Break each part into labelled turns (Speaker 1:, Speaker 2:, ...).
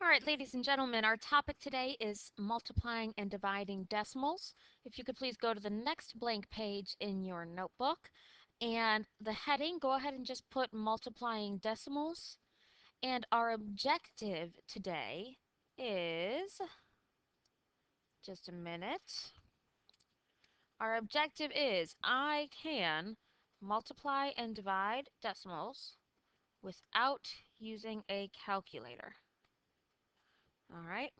Speaker 1: All right, ladies and gentlemen, our topic today is multiplying and dividing decimals. If you could please go to the next blank page in your notebook. And the heading, go ahead and just put multiplying decimals. And our objective today is, just a minute, our objective is I can multiply and divide decimals without using a calculator. All right.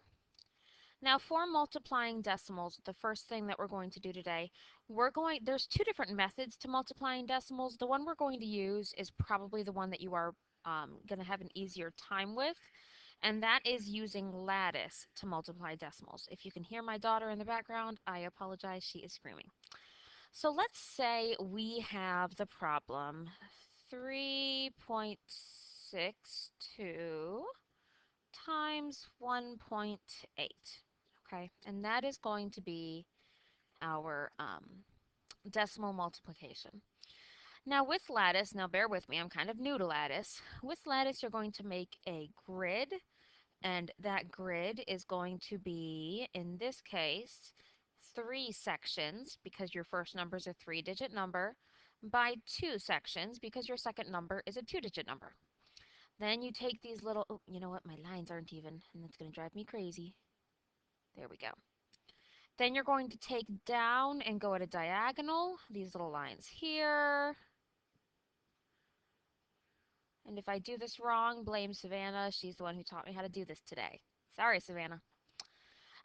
Speaker 1: Now for multiplying decimals, the first thing that we're going to do today, there's two different methods to multiplying decimals. The one we're going to use is probably the one that you are going to have an easier time with, and that is using lattice to multiply decimals. If you can hear my daughter in the background, I apologize, she is screaming. So let's say we have the problem 3.62 times 1.8. Okay, and that is going to be our decimal multiplication. Now with lattice, now bear with me, I'm kind of new to lattice. With lattice, you're going to make a grid, and that grid is going to be, in this case, 3 sections, because your first number is a 3-digit number, by 2 sections, because your second number is a 2-digit number. Then you take these little, oh, you know what, my lines aren't even, and that's going to drive me crazy. There we go. Then you're going to take down and go at a diagonal, these little lines here. And if I do this wrong, blame Savannah. She's the one who taught me how to do this today. Sorry, Savannah.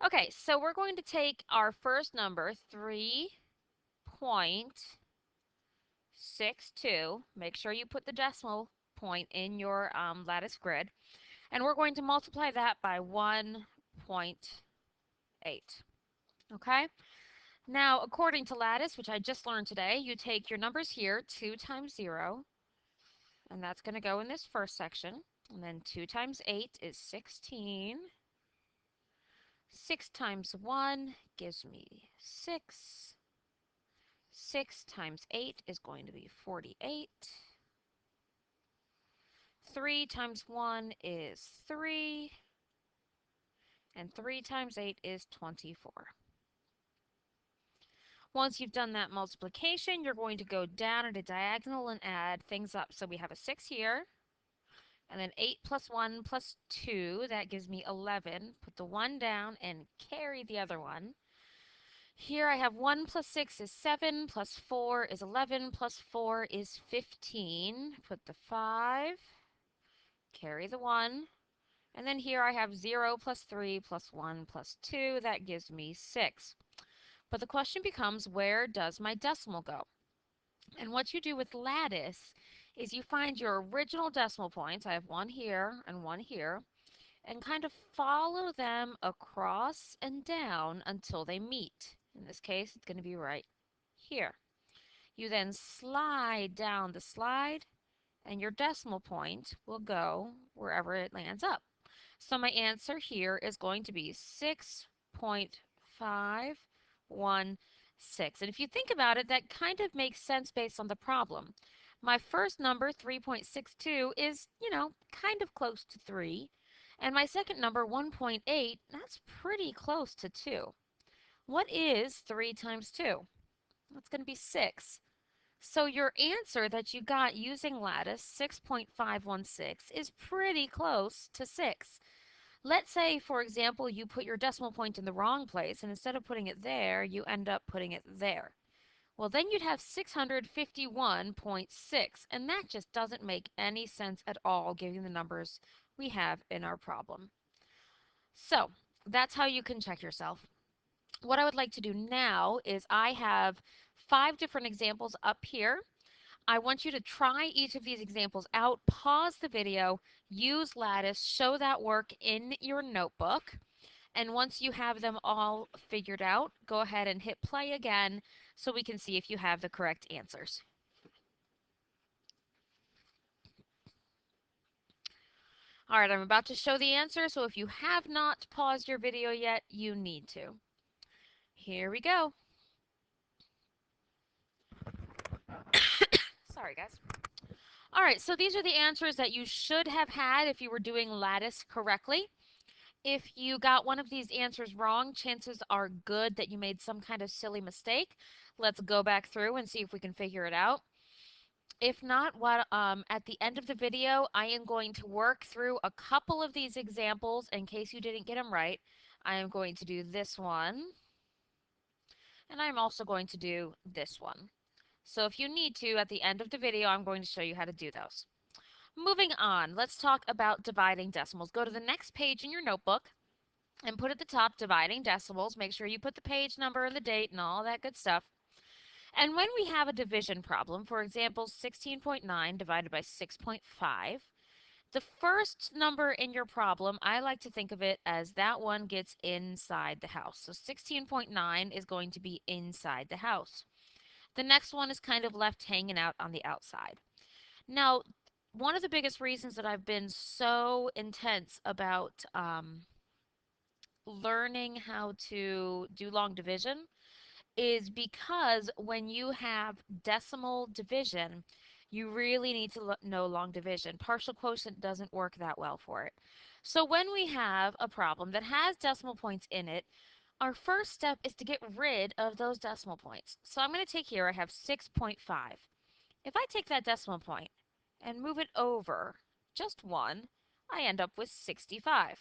Speaker 1: Okay, so we're going to take our first number, 3.62. Make sure you put the decimal point in your lattice grid. And we're going to multiply that by 1.8. Okay? Now, according to lattice, which I just learned today, you take your numbers here, 2 times 0, and that's going to go in this first section. And then 2 times 8 is 16. 6 times 1 gives me 6. 6 times 8 is going to be 48. 3 times 1 is 3. And 3 times 8 is 24. Once you've done that multiplication, you're going to go down at a diagonal and add things up. So we have a 6 here, and then 8 plus 1 plus 2, that gives me 11. Put the 1 down and carry the other one. Here I have 1 plus 6 is 7, plus 4 is 11, plus 4 is 15. Put the 5, carry the 1. And then here I have 0 plus 3 plus 1 plus 2, that gives me 6. But the question becomes, where does my decimal go? And what you do with lattice is you find your original decimal points. I have one here and one here, and kind of follow them across and down until they meet. In this case, it's going to be right here. You then slide down the slide, and your decimal point will go wherever it lands up. So my answer here is going to be 6.516. And if you think about it, that kind of makes sense based on the problem. My first number, 3.62, is, kind of close to 3. And my second number, 1.8, that's pretty close to 2. What is 3 times 2? That's going to be 6. So your answer that you got using lattice, 6.516, is pretty close to 6. Let's say, for example, you put your decimal point in the wrong place, and instead of putting it there, you end up putting it there. Well, then you'd have 651.6, and that just doesn't make any sense at all, given the numbers we have in our problem. So, that's how you can check yourself. What I would like to do now is I have 5 different examples up here. I want you to try each of these examples out, pause the video, use lattice, show that work in your notebook, and once you have them all figured out, go ahead and hit play again so we can see if you have the correct answers. All right, I'm about to show the answer, so if you have not paused your video yet, you need to. Here we go. Sorry, guys. All right, so these are the answers that you should have had if you were doing lattice correctly. If you got one of these answers wrong, chances are good that you made some kind of silly mistake. Let's go back through and see if we can figure it out. If not, at the end of the video, I am going to work through a couple of these examples in case you didn't get them right. I am going to do this one, and I'm also going to do this one. So if you need to, at the end of the video, I'm going to show you how to do those. Moving on, let's talk about dividing decimals. Go to the next page in your notebook and put at the top dividing decimals. Make sure you put the page number and the date and all that good stuff. And when we have a division problem, for example, 16.9 divided by 6.5, the first number in your problem, I like to think of it as that one gets inside the house. So 16.9 is going to be inside the house. The next one is kind of left hanging out on the outside. Now, one of the biggest reasons that I've been so intense about learning how to do long division is because when you have decimal division, you really need to know long division. Partial quotient doesn't work that well for it. So when we have a problem that has decimal points in it, our first step is to get rid of those decimal points. So I'm going to take here, I have 6.5. If I take that decimal point and move it over just one, I end up with 65.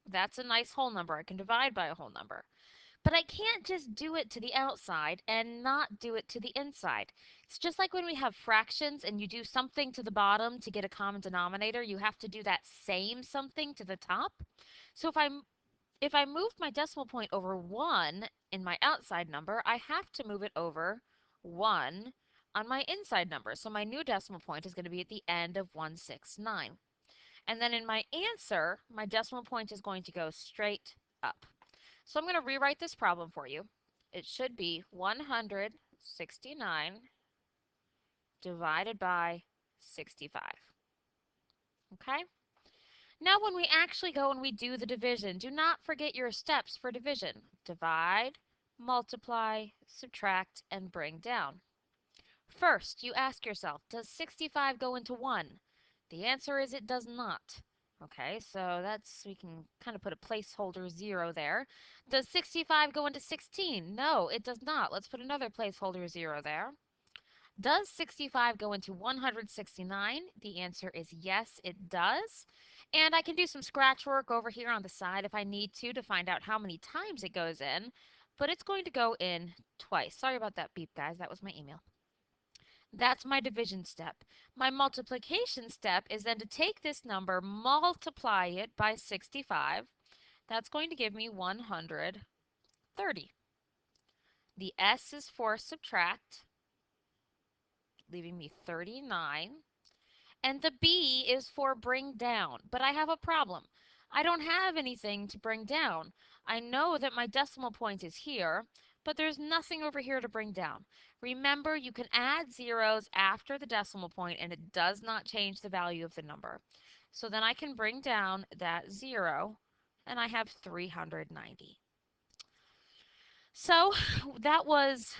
Speaker 1: That's a nice whole number. I can divide by a whole number. But I can't just do it to the outside and not do it to the inside. It's just like when we have fractions and you do something to the bottom to get a common denominator, you have to do that same something to the top. So if I moved my decimal point over 1 in my outside number, I have to move it over 1 on my inside number. So my new decimal point is going to be at the end of 169. And then in my answer, my decimal point is going to go straight up. So I'm going to rewrite this problem for you. It should be 169 divided by 65. Okay? Now when we actually go and we do the division, do not forget your steps for division. Divide, multiply, subtract, and bring down. First, you ask yourself, does 65 go into 1? The answer is it does not. Okay, so we can kind of put a placeholder 0 there. Does 65 go into 16? No, it does not. Let's put another placeholder 0 there. Does 65 go into 169? The answer is yes, it does. And I can do some scratch work over here on the side if I need to find out how many times it goes in, but it's going to go in twice. Sorry about that beep, guys. That was my email. That's my division step. My multiplication step is then to take this number, multiply it by 65. That's going to give me 130. The S is for subtract, leaving me 39. And the B is for bring down. But I have a problem. I don't have anything to bring down. I know that my decimal point is here, but there's nothing over here to bring down. Remember, you can add zeros after the decimal point and it does not change the value of the number. So then I can bring down that 0 and I have 390. So that was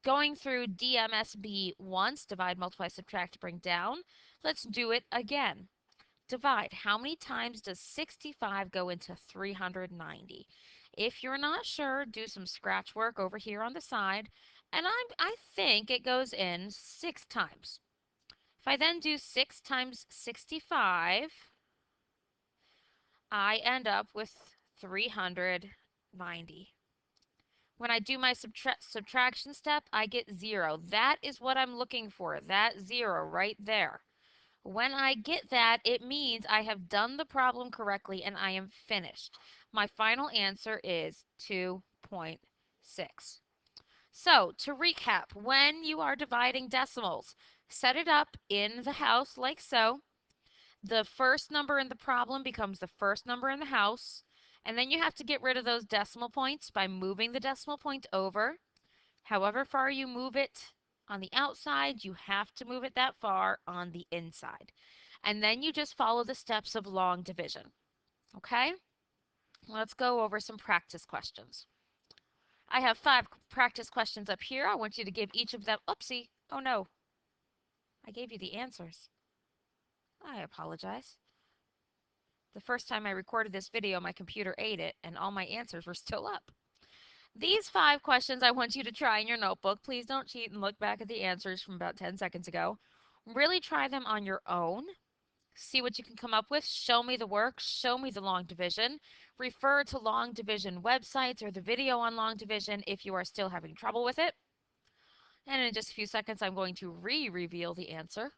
Speaker 1: going through DMSB once, divide, multiply, subtract, bring down. Let's do it again. Divide. How many times does 65 go into 390? If you're not sure, do some scratch work over here on the side. And I think it goes in 6 times. If I then do 6 times 65, I end up with 390. When I do my subtraction step, I get 0. That is what I'm looking for, that 0 right there. When I get that, it means I have done the problem correctly and I am finished. My final answer is 2.6. So, to recap, when you are dividing decimals, set it up in the house like so. The first number in the problem becomes the first number in the house. And then you have to get rid of those decimal points by moving the decimal point over. However far you move it on the outside, you have to move it that far on the inside. And then you just follow the steps of long division. Okay? Let's go over some practice questions. I have 5 practice questions up here. I want you to give each of them, oopsie, oh no, I gave you the answers. I apologize. The first time I recorded this video, my computer ate it, and all my answers were still up. These 5 questions I want you to try in your notebook. Please don't cheat and look back at the answers from about 10 seconds ago. Really try them on your own. See what you can come up with. Show me the work. Show me the long division. Refer to long division websites or the video on long division if you are still having trouble with it. And in just a few seconds, I'm going to reveal the answer.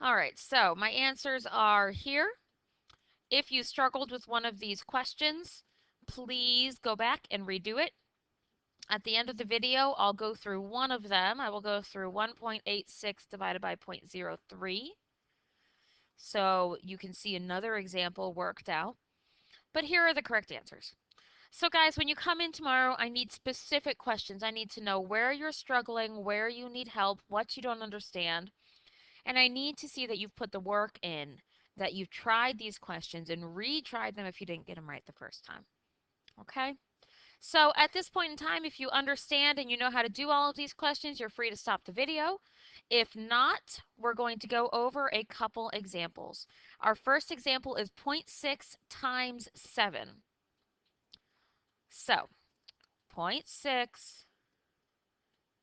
Speaker 1: All right, so my answers are here. If you struggled with one of these questions, please go back and redo it. At the end of the video, I'll go through one of them. I will go through 1.86 divided by 0.03. So you can see another example worked out. But here are the correct answers. So guys, when you come in tomorrow, I need specific questions. I need to know where you're struggling, where you need help, what you don't understand. And I need to see that you've put the work in, that you've tried these questions and retried them if you didn't get them right the first time. Okay? So at this point in time, if you understand and you know how to do all of these questions, you're free to stop the video. If not, we're going to go over a couple examples. Our first example is 0.6 times 7. So 0.6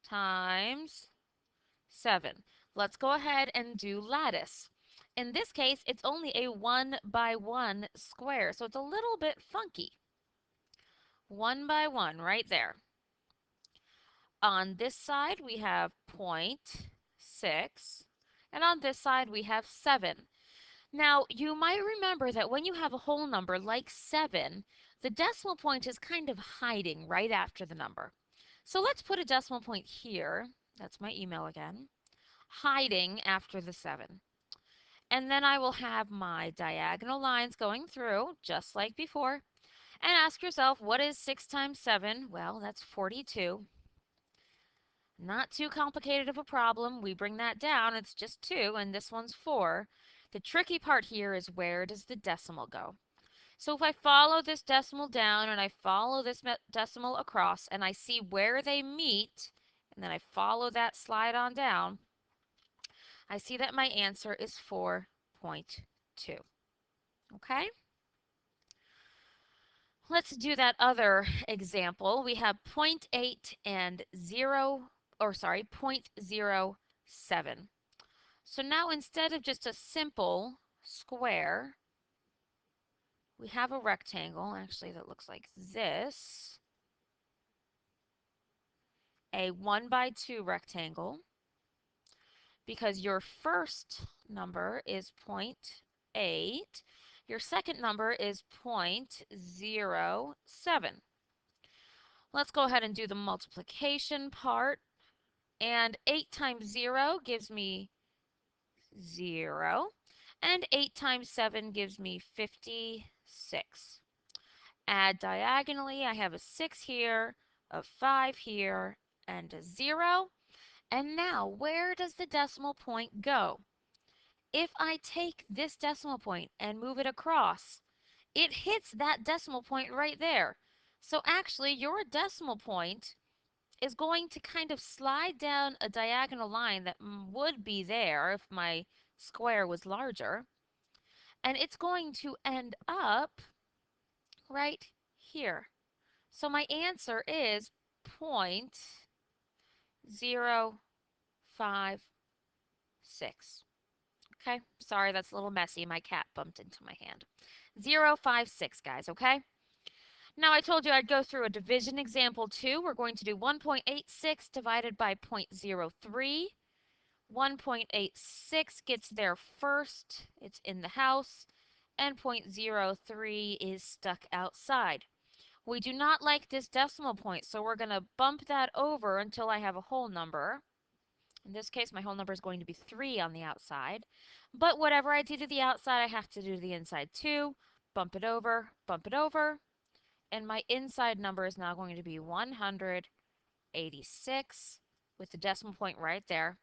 Speaker 1: times 7. Let's go ahead and do lattice. In this case, it's only a 1 by 1 square, so it's a little bit funky. 1 by 1 right there. On this side, we have 0.6, and on this side, we have 7. Now, you might remember that when you have a whole number like 7, the decimal point is kind of hiding right after the number. So let's put a decimal point here. That's my email again. Hiding after the 7. And then I will have my diagonal lines going through, just like before. And ask yourself, what is 6 times 7? Well, that's 42. Not too complicated of a problem. We bring that down. It's just 2, and this one's 4. The tricky part here is where does the decimal go? So if I follow this decimal down and I follow this decimal across and I see where they meet, and then I follow that slide on down, I see that my answer is 4.2. Okay? Let's do that other example. We have 0.8 and 0, or sorry, 0.07. So now instead of just a simple square, we have a rectangle, actually, that looks like this. A 1 by 2 rectangle, because your first number is zero point 0.8, your second number is 0.07. Let's go ahead and do the multiplication part. And 8 times 0 gives me 0. And 8 times 7 gives me 56. Add diagonally, I have a 6 here, a 5 here, and a 0. And now, where does the decimal point go? If I take this decimal point and move it across, it hits that decimal point right there. So actually, your decimal point is going to kind of slide down a diagonal line that would be there if my square was larger. And it's going to end up right here. So my answer is 0.056. Okay, sorry, that's a little messy. My cat bumped into my hand. 0.056, guys, okay? Now I told you I'd go through a division example too. We're going to do 1.86 divided by 0.03. 1.86 gets there first. It's in the house. And 0.03 is stuck outside. We do not like this decimal point, so we're going to bump that over until I have a whole number. In this case, my whole number is going to be 3 on the outside. But whatever I do to the outside, I have to do to the inside too. Bump it over, and my inside number is now going to be 186 with the decimal point right there,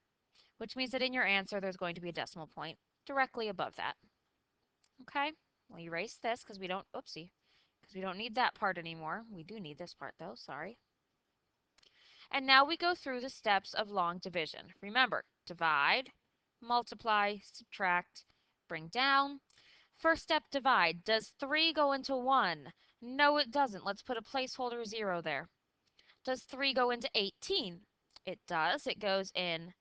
Speaker 1: which means that in your answer, there's going to be a decimal point directly above that. Okay, we'll erase this because we don't, oopsie, because we don't need that part anymore. We do need this part though, sorry. And now we go through the steps of long division. Remember, divide, multiply, subtract, bring down. First step, divide. Does 3 go into 1? No, it doesn't. Let's put a placeholder 0 there. Does 3 go into 18? It does. It goes in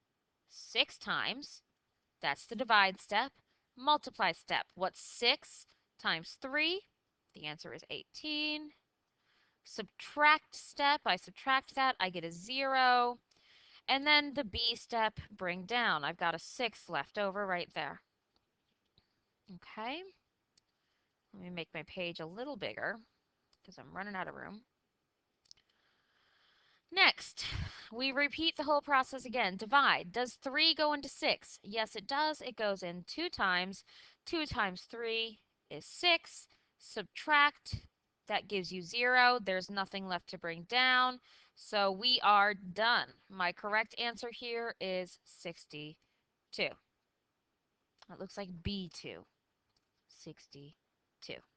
Speaker 1: 6 times. That's the divide step. Multiply step. What's 6 times 3? The answer is 18. Subtract step. I subtract that. I get a 0. And then the B step, bring down. I've got a 6 left over right there. Okay. Let me make my page a little bigger because I'm running out of room. Next, we repeat the whole process again. Divide. Does 3 go into 6? Yes, it does. It goes in 2 times. 2 times 3 is 6. Subtract. That gives you 0. There's nothing left to bring down. So we are done. My correct answer here is 62. It looks like B2. 62.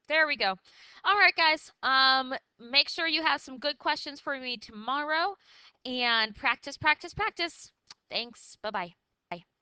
Speaker 1: There we go. All right, guys. Make sure you have some good questions for me tomorrow and practice, practice, practice. Thanks. Bye-bye. Bye.